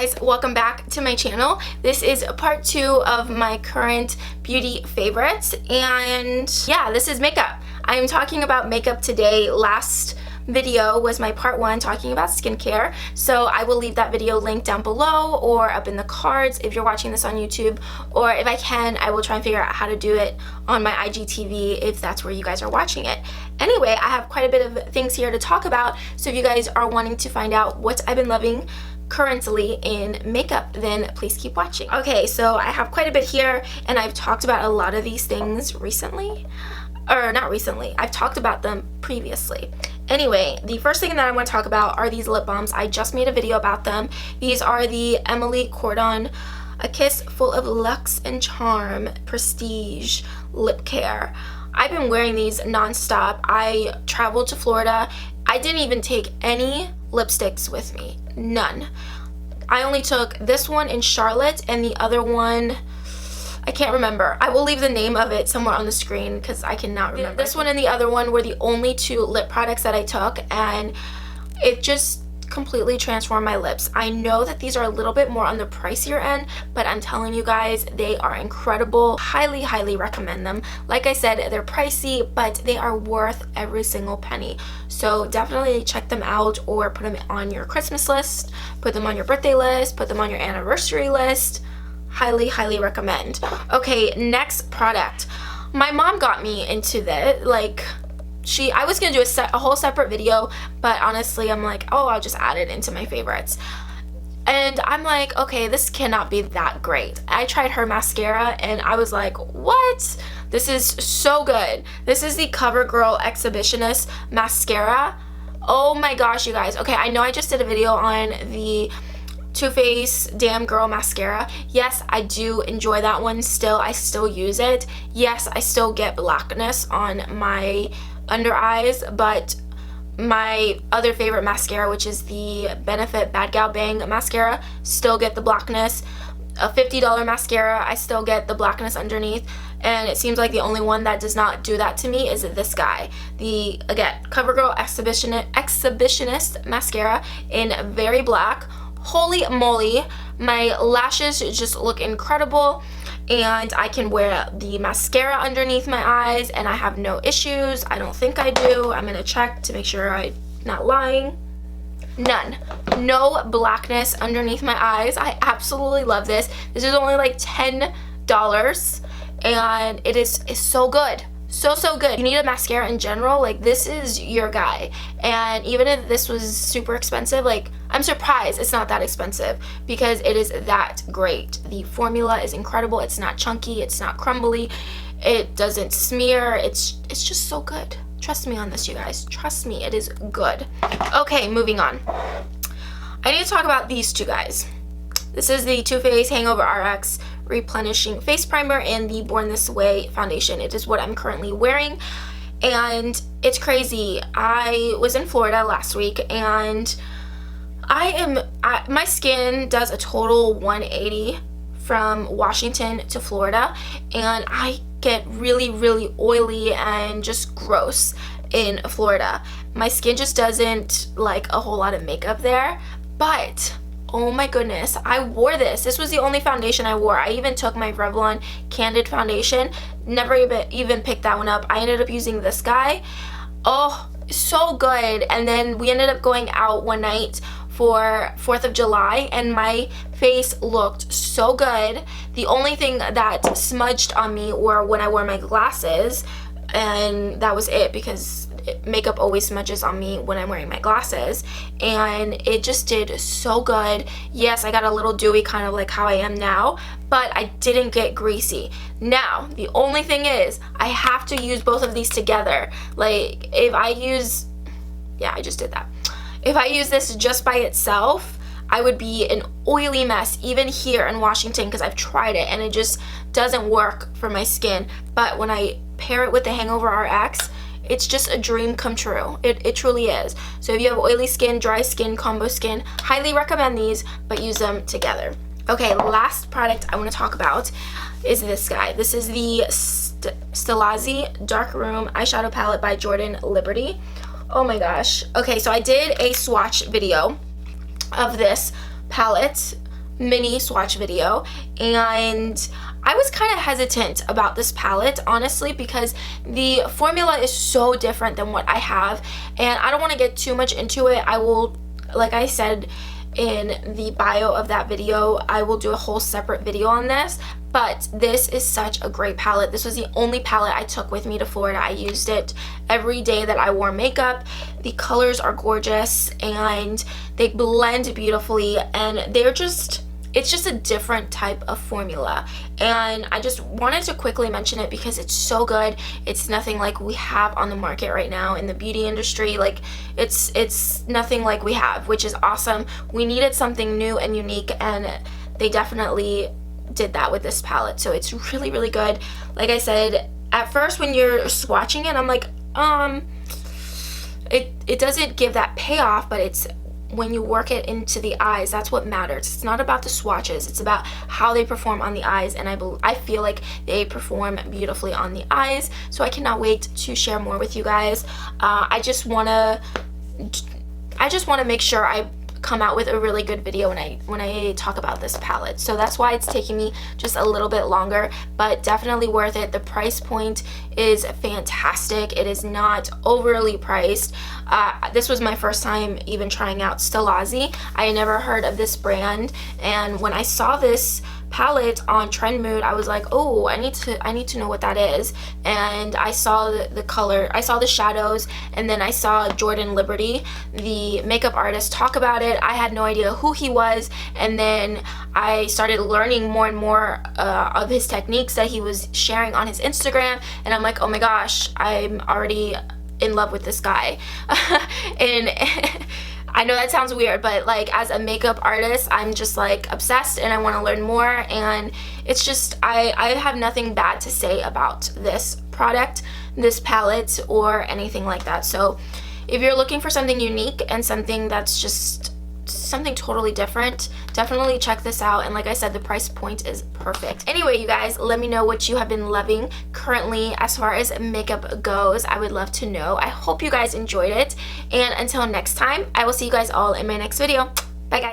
guys, welcome back to my channel. This is part 2 of my current beauty favorites, and yeah, this is makeup. I am talking about makeup today. Last video was my part 1 talking about skincare, so I will leave that video linked down below or up in the cards if you're watching this on YouTube, or if I can, I will try and figure out how to do it on my IGTV if that's where you guys are watching it. Anyway, I have quite a bit of things here to talk about, so if you guys are wanting to find out what I've been loving currently in makeup, then please keep watching. Okay, so I have quite a bit here, and I've talked about a lot of these things recently. Or not recently, I've talked about them previously. Anyway, the first thing that I want to talk about are these lip balms. I just made a video about them. These are the Emily Cordon A Kiss Full of Luxe and Charm Prestige Lip Care. I've been wearing these non-stop. I traveled to Florida. I didn't even take any lipsticks with me. None. I only took this one in Charlotte and the other one, I can't remember. I will leave the name of it somewhere on the screen because I cannot remember. This one and the other one were the only 2 lip products that I took, and it just completely transformed my lips. I know that these are a little bit more on the pricier end, but I'm telling you guys, they are incredible. Highly, highly recommend them. Like I said, they're pricey, but they are worth every single penny. So definitely check them out, or put them on your Christmas list, put them on your birthday list, put them on your anniversary list. Highly, highly recommend. Okay, next product. My mom got me into this. I was gonna do a whole separate video, but honestly, I'm like, oh, I'll just add it into my favorites. And I'm like, okay, this cannot be that great. I tried her mascara, and I was like, what? This is so good. This is the CoverGirl Exhibitionist Mascara. Oh my gosh, you guys. Okay, I know I just did a video on the Too Faced Damn Girl mascara. Yes, I do enjoy that one still. I still use it. Yes, I still get blackness on my under eyes, but my other favorite mascara, which is the Benefit Bad Gal Bang mascara, still get the blackness. A $50 mascara, I still get the blackness underneath, and it seems like the only one that does not do that to me is this guy. The, again, CoverGirl Exhibitionist mascara in very black. Holy moly, my lashes just look incredible, and I can wear the mascara underneath my eyes and I have no issues. I don't think I do. I'm gonna check to make sure I'm not lying. None. No blackness underneath my eyes. I absolutely love this. This is only like $10, and it is so good. So good. You need a mascara in general, like this is your guy. And even if this was super expensive, like I'm surprised it's not that expensive because it is that great. The formula is incredible. It's not chunky, it's not crumbly, it doesn't smear. It's just so good. Trust me on this, you guys. Trust me, it is good. Okay, moving on. I need to talk about these 2 guys. This is the Too Faced Hangover RX Replenishing Face Primer and the Born This Way Foundation. It is what I'm currently wearing, and it's crazy. I was in Florida last week, and my skin does a total 180 from Washington to Florida, and I get really, really oily and just gross in Florida. My skin just doesn't like a whole lot of makeup there, but oh my goodness, I wore this. This was the only foundation I wore. I even took my Revlon Candid foundation. Never even picked that one up. I ended up using this guy. Oh, so good. And then we ended up going out one night for 4th of July, and my face looked so good. The only thing that smudged on me were when I wore my glasses, and that was it because makeup always smudges on me when I'm wearing my glasses, and it just did so good. Yes, I got a little dewy, kind of like how I am now, but I didn't get greasy. Now, the only thing is I have to use both of these together. Like if I use, yeah, I just did that. If I use this just by itself, I would be an oily mess even here in Washington because I've tried it and it just doesn't work for my skin. But when I pair it with the Hangover RX, it's just a dream come true. It truly is. So if you have oily skin, dry skin, combo skin, highly recommend these, but use them together. Okay, last product I want to talk about is this guy. This is the Stilazzi Dark Room Eyeshadow Palette by Jordan Liberty. Oh my gosh. Okay, so I did a swatch video of this palette mini swatch video, and I was kind of hesitant about this palette, honestly, because the formula is so different than what I have, and I don't want to get too much into it. I will, like I said in the bio of that video, I will do a whole separate video on this, but this is such a great palette. This was the only palette I took with me to Florida. I used it every day that I wore makeup. The colors are gorgeous and they blend beautifully, and they're just, it's just a different type of formula, and I just wanted to quickly mention it because it's so good. It's nothing like we have on the market right now in the beauty industry. Like, it's nothing like we have, which is awesome. We needed something new and unique, and they definitely did that with this palette. So it's really, really good. Like I said, at first when you're swatching it, I'm like, it doesn't give that payoff, but it's when you work it into the eyes, that's what matters. It's not about the swatches, it's about how they perform on the eyes, and I feel like they perform beautifully on the eyes, so I cannot wait to share more with you guys. I just want to make sure I come out with a really good video when I talk about this palette, so that's why it's taking me just a little bit longer, but definitely worth it. The price point is fantastic. It is not overly priced. This was my first time even trying out Stellazzi. I had never heard of this brand, and when I saw this palette on Trend Mood, I was like, oh, I need to know what that is. And I saw the color, I saw the shadows, and then I saw Jordan Liberty, the makeup artist, talk about it. I had no idea who he was, and then I started learning more and more of his techniques that he was sharing on his Instagram, and I'm like, oh my gosh, I'm already in love with this guy. And I know that sounds weird, but like, as a makeup artist, I'm just like obsessed and I want to learn more, and it's just, I have nothing bad to say about this product, this palette, or anything like that. So if you're looking for something unique and something that's just something totally different, definitely check this out. And like I said, the price point is perfect. Anyway, you guys, let me know what you have been loving currently as far as makeup goes. I would love to know. I hope you guys enjoyed it, and until next time, I will see you guys all in my next video. Bye guys.